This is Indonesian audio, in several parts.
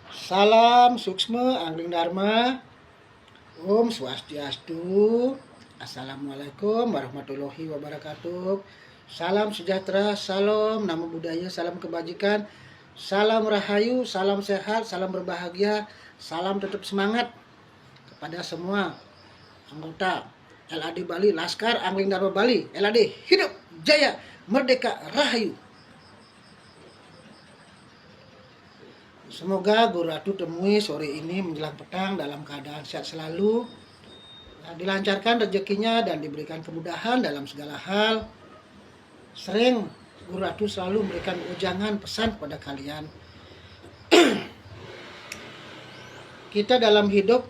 Salam Suksma Angling Dharma. Om Swastiastu. Assalamualaikum warahmatullahi wabarakatuh. Salam sejahtera, salam namo buddhaya, salam kebajikan, salam rahayu, salam sehat, salam berbahagia, salam tetap semangat kepada semua anggota LAD Bali, Laskar Angling Dharma Bali. LAD hidup jaya, merdeka rahayu. Semoga Guru Ratu temui sore ini menjelang petang dalam keadaan sehat selalu, dilancarkan rezekinya dan diberikan kemudahan dalam segala hal. Sering Guru Ratu selalu memberikan ujangan pesan kepada kalian. Kita dalam hidup,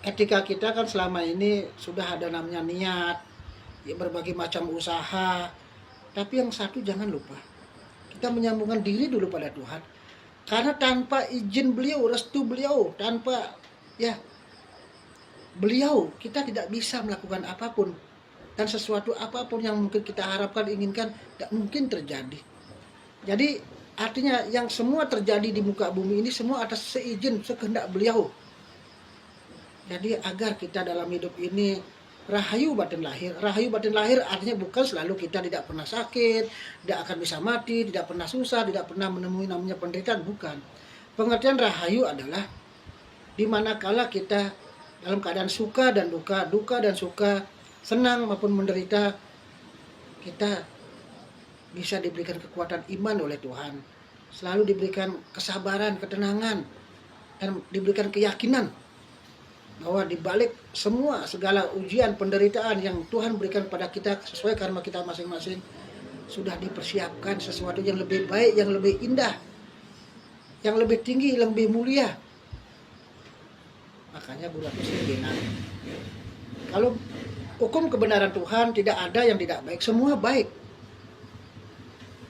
etika kita kan selama ini sudah ada namanya niat, ya berbagai macam usaha. Tapi yang satu jangan lupa, kita menyambungkan diri dulu pada Tuhan. Karena tanpa izin beliau, restu beliau, tanpa beliau, kita tidak bisa melakukan apapun. Dan sesuatu apapun yang mungkin kita harapkan, inginkan, tidak mungkin terjadi. Jadi artinya yang semua terjadi di muka bumi ini semua atas seizin, sekehendak beliau. Jadi agar kita dalam hidup ini rahayu batin lahir. Rahayu batin lahir artinya bukan selalu kita tidak pernah sakit, tidak akan bisa mati, tidak pernah susah, tidak pernah menemui namanya penderitaan, bukan. Pengertian rahayu adalah dimana kala kita dalam keadaan suka dan duka, duka dan suka, senang maupun menderita, kita bisa diberikan kekuatan iman oleh Tuhan. Selalu diberikan kesabaran, ketenangan, dan diberikan keyakinan bahwa di balik semua segala ujian penderitaan yang Tuhan berikan pada kita sesuai karma kita masing-masing, sudah dipersiapkan sesuatu yang lebih baik, yang lebih indah, yang lebih tinggi, yang lebih mulia. Makanya Guru Ratu sering bilang, kalau hukum kebenaran Tuhan tidak ada yang tidak baik, semua baik.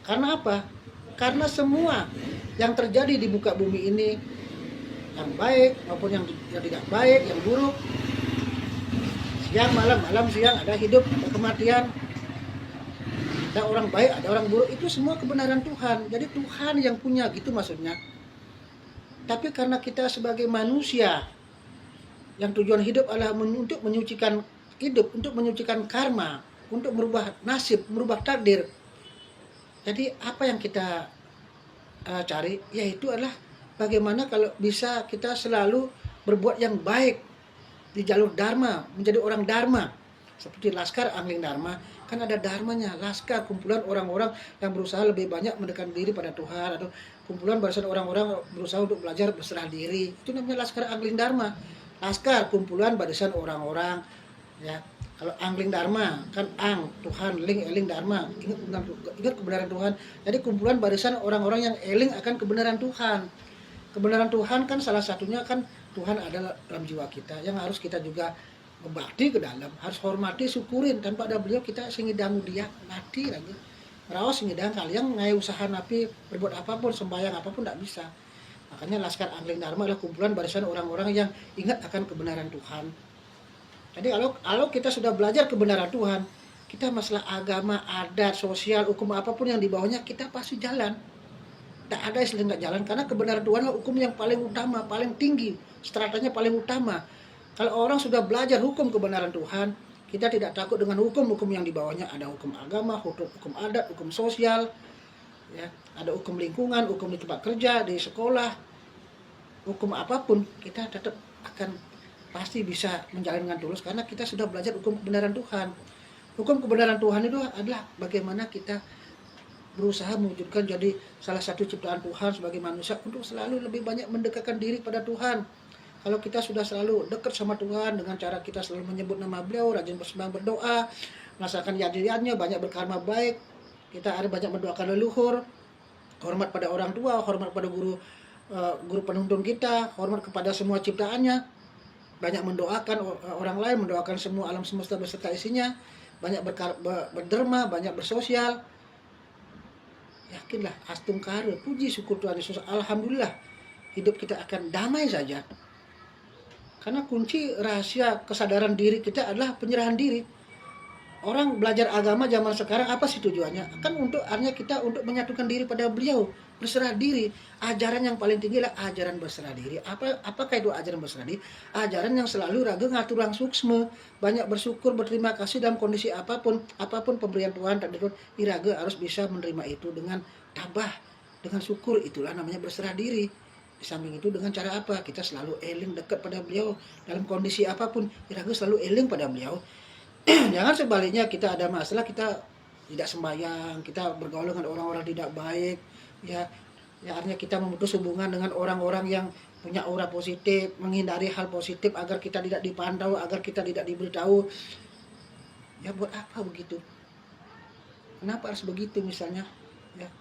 Karena apa? Karena semua yang terjadi di muka bumi ini, yang baik maupun yang tidak baik, yang buruk, siang malam, malam siang, ada hidup, ada kematian, ada orang baik, ada orang buruk, itu semua kebenaran Tuhan. Jadi Tuhan yang punya, gitu maksudnya. Tapi karena kita sebagai manusia yang tujuan hidup adalah untuk menyucikan hidup, untuk menyucikan karma, untuk merubah nasib, merubah takdir. Jadi apa yang kita cari, yaitu adalah bagaimana kalau bisa kita selalu berbuat yang baik di jalur dharma, menjadi orang dharma. Seperti Laskar Angling Dharma, kan ada dharmanya. Laskar, kumpulan orang-orang yang berusaha lebih banyak mendekatkan diri pada Tuhan, atau kumpulan barisan orang-orang berusaha untuk belajar berserah diri. Itu namanya Laskar Angling Dharma. Laskar, kumpulan barisan orang-orang, ya. Kalau Angling Dharma, kan Ang, Tuhan, Ling, Eling, Dharma. Ingat kebenaran Tuhan. Jadi kumpulan barisan orang-orang yang eling akan kebenaran Tuhan. Kebenaran Tuhan kan salah satunya kan Tuhan adalah dalam jiwa kita, yang harus kita juga berbakti ke dalam, harus hormati, syukurin. Tanpa ada beliau kita singidang dia mati lagi. Raos singidang kalian ngai usaha napi berbuat apapun, sembahyang apapun tidak bisa. Makanya Laskar Angling Dharma adalah kumpulan barisan orang-orang yang ingat akan kebenaran Tuhan. Jadi kalau kita sudah belajar kebenaran Tuhan, kita masalah agama, adat, sosial, hukum apapun yang di bawahnya kita pasti jalan. Tidak ada istilah nggak jalan, karena kebenaran Tuhan adalah hukum yang paling utama, paling tinggi, stratanya paling utama. Kalau orang sudah belajar hukum kebenaran Tuhan, kita tidak takut dengan hukum-hukum yang di bawahnya. Ada hukum agama, hukum adat, hukum sosial, ya, ada hukum lingkungan, hukum di tempat kerja, di sekolah, hukum apapun, kita tetap akan pasti bisa menjalani dengan tulus karena kita sudah belajar hukum kebenaran Tuhan. Hukum kebenaran Tuhan itu adalah bagaimana kita berusaha mewujudkan jadi salah satu ciptaan Tuhan sebagai manusia untuk selalu lebih banyak mendekatkan diri pada Tuhan. Kalau kita sudah selalu dekat sama Tuhan dengan cara kita selalu menyebut nama beliau, rajin bersembahyang, berdoa, merasakan yadiannya, banyak berkarma baik, kita ada banyak mendoakan leluhur, hormat pada orang tua, hormat pada guru penuntun kita, hormat kepada semua ciptaannya, banyak mendoakan orang lain, mendoakan semua alam semesta beserta isinya, banyak berderma, banyak bersosial. Yakinlah, astungkara, puji syukur Tuhan Yesus, alhamdulillah, hidup kita akan damai saja. Karena kunci rahasia kesadaran diri kita adalah penyerahan diri. orang belajar agama zaman sekarang apa sih tujuannya? Kan untuk artinya kita untuk menyatukan diri pada beliau, berserah diri. Ajaran yang paling tinggi lah ajaran berserah diri. Apakah itu ajaran berserah diri? Ajaran yang selalu raga ngatur lang suksme, banyak bersyukur, berterima kasih dalam kondisi apapun pemberian Tuhan tak iraga harus bisa menerima itu dengan tabah, dengan syukur. Itulah namanya berserah diri. Di samping itu dengan cara apa? Kita selalu eling dekat pada beliau dalam kondisi apapun. Iraga selalu eling pada beliau. Jangan sebaliknya kita ada masalah kita tidak sembahyang, kita bergaul dengan orang-orang tidak baik, ya, ya artinya kita memutus hubungan dengan orang-orang yang punya aura positif, menghindari hal positif agar kita tidak dipantau, agar kita tidak diberitahu. Ya buat apa begitu? Kenapa harus begitu misalnya? Ya,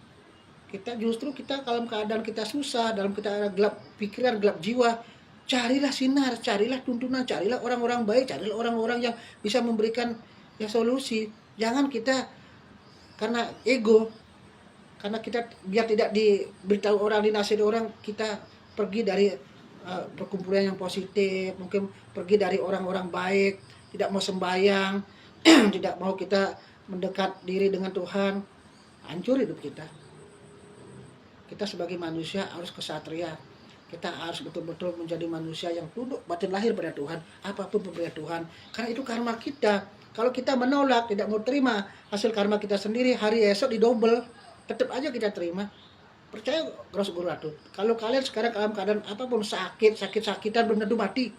kita dalam keadaan kita susah, dalam kita gelap pikiran, gelap jiwa, carilah sinar, carilah tuntunan, carilah orang-orang baik, carilah orang-orang yang bisa memberikan ya solusi. Jangan kita karena ego, karena kita biar tidak diberitahu orang, dinasihati orang, kita pergi dari perkumpulan yang positif, mungkin pergi dari orang-orang baik, tidak mau sembahyang, tidak mau kita mendekat diri dengan Tuhan, hancur hidup kita. Kita sebagai manusia harus kesatria. Kita harus betul-betul menjadi manusia yang tunduk batin lahir pada Tuhan, apapun pemberian Tuhan. Karena itu karma kita. Kalau kita menolak, tidak mau terima hasil karma kita sendiri, hari esok didobel, tetap aja kita terima. Percaya Gros Guru Ratu. Kalau kalian sekarang dalam keadaan apapun sakit-sakitan belum tentu mati.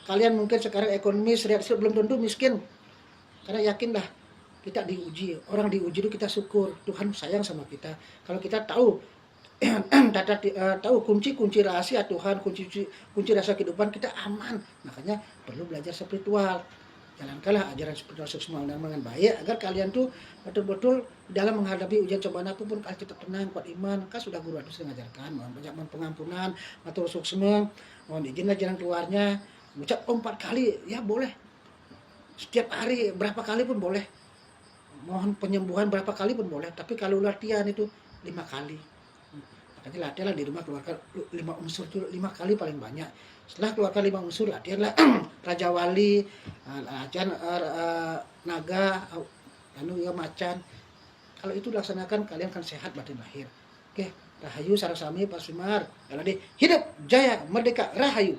Kalian mungkin sekarang ekonomis belum tentu miskin. Karena yakinlah kita diuji. Orang diuji itu kita syukur. Tuhan sayang sama kita. Kalau kita tahu tahu kunci rahasia Tuhan, kunci rahasia kehidupan, kita aman. Makanya perlu belajar spiritual. Jalankanlah ajaran spiritual seksual dengan baik agar kalian tuh betul-betul dalam menghadapi ujian cobaan apapun kalian tetap tenang, kuat iman. Kan sudah Guru Adus mengajarkan, mohon banyak pengampunan, matur suksma, mohon izinlah jalan keluarnya. Ucap 4 kali ya boleh. Setiap hari berapa kali pun boleh. Mohon penyembuhan berapa kali pun boleh. Tapi kalau latihan itu 5 kali. Makanya latihanlah di rumah, keluarkan 5 unsur itu 5 kali paling banyak. Setelah keluarkan 5 unsur, latihanlah Raja Wali, latihan naga, ya macan. Kalau itu dilaksanakan kalian akan sehat batin lahir. Oke, Rahayu Sarasami Pak Semar. Hidup jaya merdeka Rahayu.